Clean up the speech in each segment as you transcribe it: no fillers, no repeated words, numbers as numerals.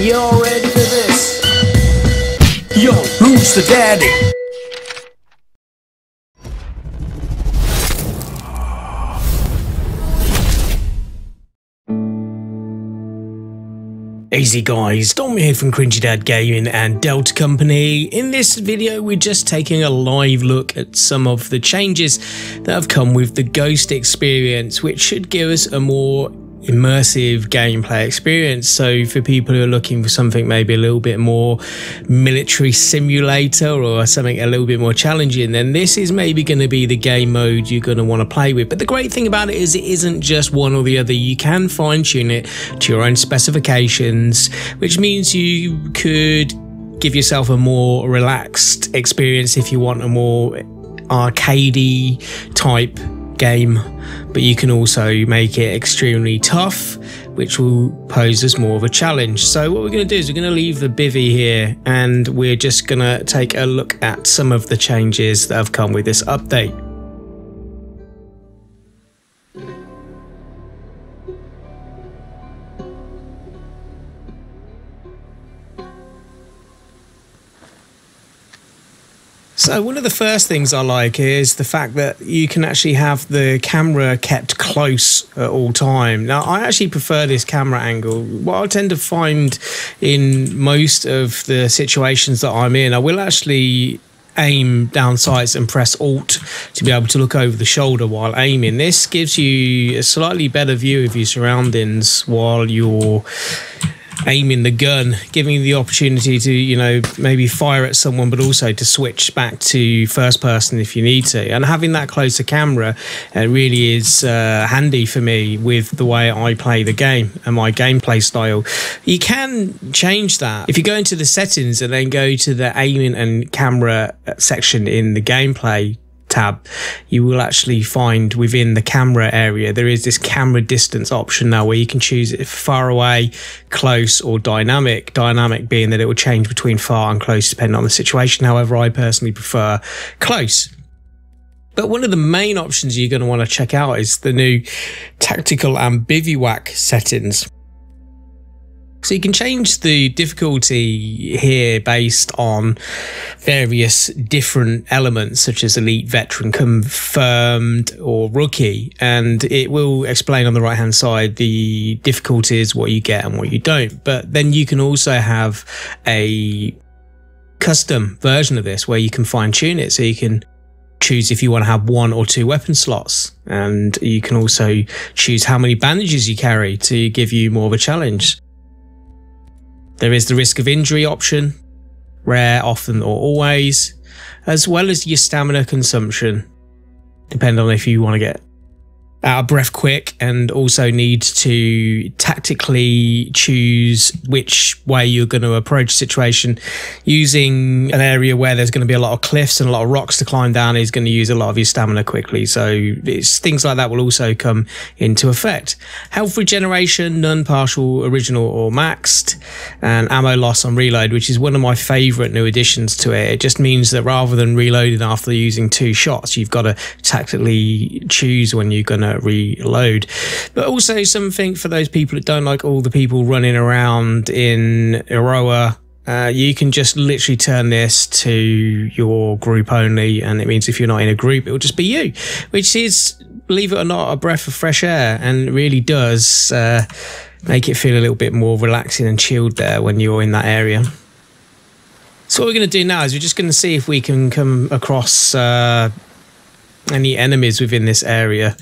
You're ready for this? Yo, who's the daddy? Easy guys, Dom here from Cringy Dad Gaming and Delta Company. In this video we're just taking a live look at some of the changes that have come with the Ghost experience, which should give us a more immersive gameplay experience. So for people who are looking for something maybe a little bit more military simulator or something a little bit more challenging, then this is maybe going to be the game mode you're going to want to play with. But the great thing about it is it isn't just one or the other. You can fine tune it to your own specifications, which means you could give yourself a more relaxed experience if you want a more arcadey type game, but you can also make it extremely tough, which will pose as more of a challenge. So what we're going to do is we're going to leave the bivvy here and we're just going to take a look at some of the changes that have come with this update. So one of the first things I like is the fact that you can actually have the camera kept close at all time. Now, I actually prefer this camera angle. What I tend to find in most of the situations that I'm in, I will actually aim down sights and press Alt to be able to look over the shoulder while aiming. This gives you a slightly better view of your surroundings while you're aiming the gun, giving you the opportunity to, you know, maybe fire at someone, but also to switch back to first person if you need to. And having that closer camera really is handy for me with the way I play the game and my gameplay style. You can change that if you go into the settings and then go to the aiming and camera section in the gameplay tab. You will actually find within the camera area there is this camera distance option now where you can choose it far away, close, or dynamic. Dynamic being that it will change between far and close depending on the situation. However, I personally prefer close. But one of the main options you're going to want to check out is the new tactical and bivouac settings. So you can change the difficulty here based on various different elements such as elite, veteran, confirmed, or rookie, and it will explain on the right hand side the difficulties, what you get and what you don't. But then you can also have a custom version of this where you can fine tune it, so you can choose if you want to have 1 or 2 weapon slots, and you can also choose how many bandages you carry to give you more of a challenge. There is the risk of injury option, rare, often, or always, as well as your stamina consumption, depending on if you want to get out of breath quick and also need to tactically choose which way you're going to approach a situation. Using an area where there's going to be a lot of cliffs and a lot of rocks to climb down is going to use a lot of your stamina quickly. So it's things like that will also come into effect. Health regeneration, none, partial, original, or maxed, and ammo loss on reload, which is one of my favorite new additions to it. It just means that rather than reloading after using 2 shots, you've got to tactically choose when you're going to reload. But also something for those people that don't like all the people running around in Aroa, you can just literally turn this to your group only, and it means if you're not in a group, it'll just be you, which is, believe it or not, a breath of fresh air, and really does make it feel a little bit more relaxing and chilled there when you're in that area. So what we're going to do now is we're just going to see if we can come across any enemies within this area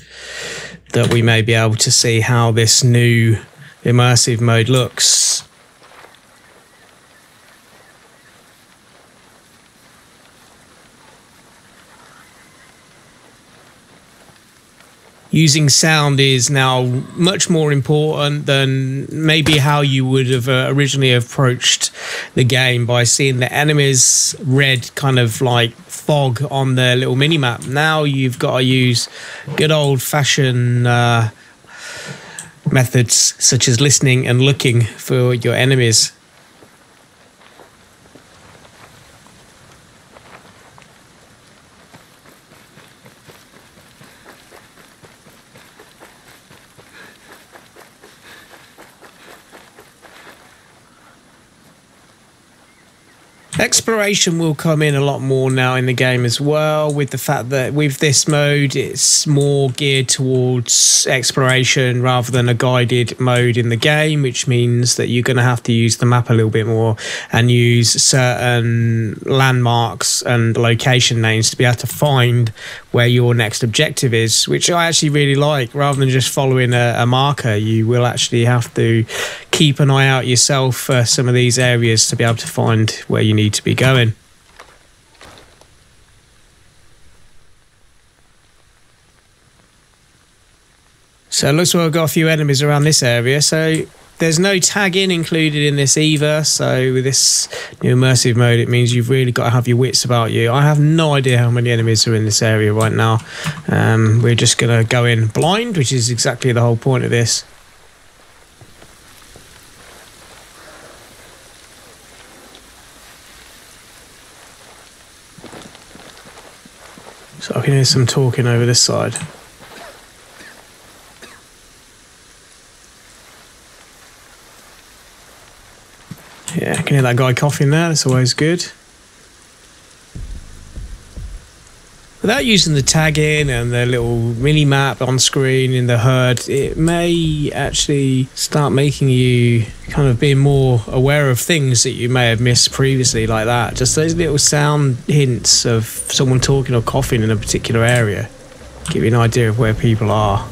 that we may be able to see how this new immersive mode looks. Using sound is now much more important than maybe how you would have originally approached the game, by seeing the enemies red kind of like fog on their little mini-map. Now you've got to use good old-fashioned methods such as listening and looking for your enemies. Exploration will come in a lot more now in the game as well, with the fact that with this mode it's more geared towards exploration rather than a guided mode in the game, which means that you're going to have to use the map a little bit more and use certain landmarks and location names to be able to find where your next objective is, which I actually really like. Rather than just following a marker, you will actually have to keep an eye out yourself for some of these areas to be able to find where you need to be going. So it looks like we've got a few enemies around this area. So there's no tagging included in this either. So with this new immersive mode, it means you've really got to have your wits about you. I have no idea how many enemies are in this area right now. We're just going to go in blind, which is exactly the whole point of this. So I can hear some talking over this side. Yeah, I can hear that guy coughing there, that's always good. Without using the tagging and the little mini-map on screen in the HUD, it may actually start making you kind of be more aware of things that you may have missed previously, like that. Just those little sound hints of someone talking or coughing in a particular area give you an idea of where people are.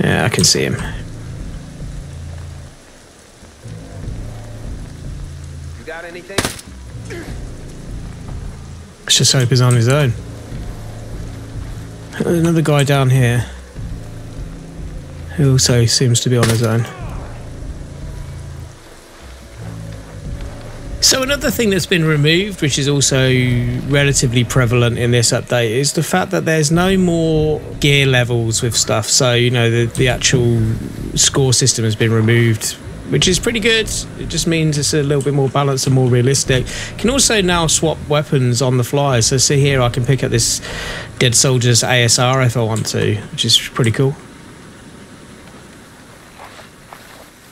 Yeah, I can see him. Got anything? Let's just hope he's on his own. There's another guy down here who also seems to be on his own. So another thing that's been removed, which is also relatively prevalent in this update, is the fact that there's no more gear levels with stuff. So, you know, the actual score system has been removed, which is pretty good. It just means it's a little bit more balanced and more realistic. You can also now swap weapons on the fly. So see here, I can pick up this Dead Soldier's ASR if I want to, which is pretty cool.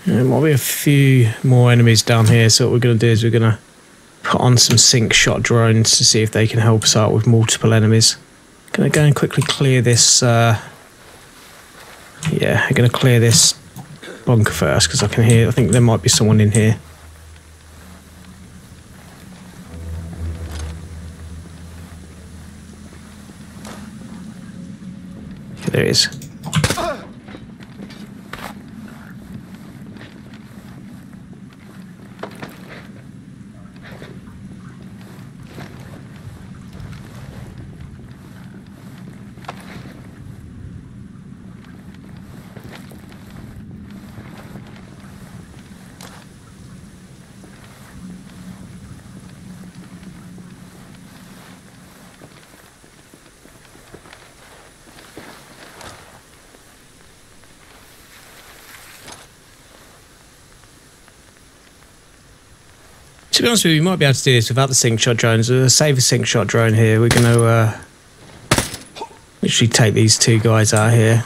There might be a few more enemies down here, so what we're going to do is we're going to put on some sync shot drones to see if they can help us out with multiple enemies. Going to go and quickly clear this, yeah, I'm going to clear this bunker first, because I think there might be someone in here. There he is. To be honest with you, we might be able to do this without the sync shot drones. We'll save a sync shot drone here. We're going to literally take these two guys out here.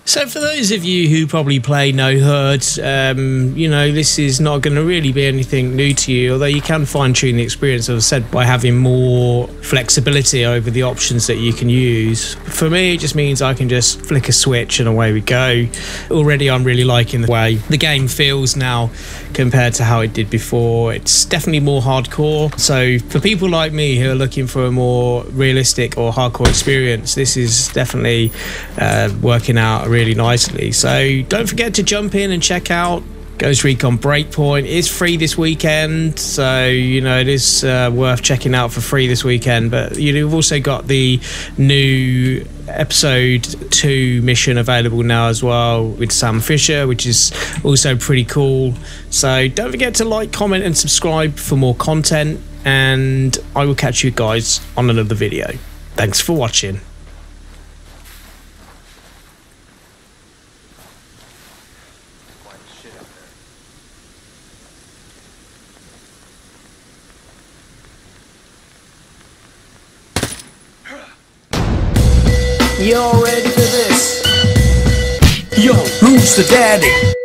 So for those of you who probably play no HUD, you know, this is not going to really be anything new to you, although you can fine-tune the experience, as I said, by having more flexibility over the options that you can use. For me, it just means I can just flick a switch and away we go. Already I'm really liking the way the game feels now compared to how it did before. It's definitely more hardcore. So for people like me who are looking for a more realistic or hardcore experience, this is definitely working out really nicely. So don't forget to jump in and check out Ghost Recon Breakpoint. It's free this weekend, so you know it is worth checking out for free this weekend. But you've also got the new episode 2 mission available now as well with Sam Fisher, which is also pretty cool. So don't forget to like, comment and subscribe for more content, and I will catch you guys on another video. Thanks for watching. You're ready for this? Yo, who's the daddy?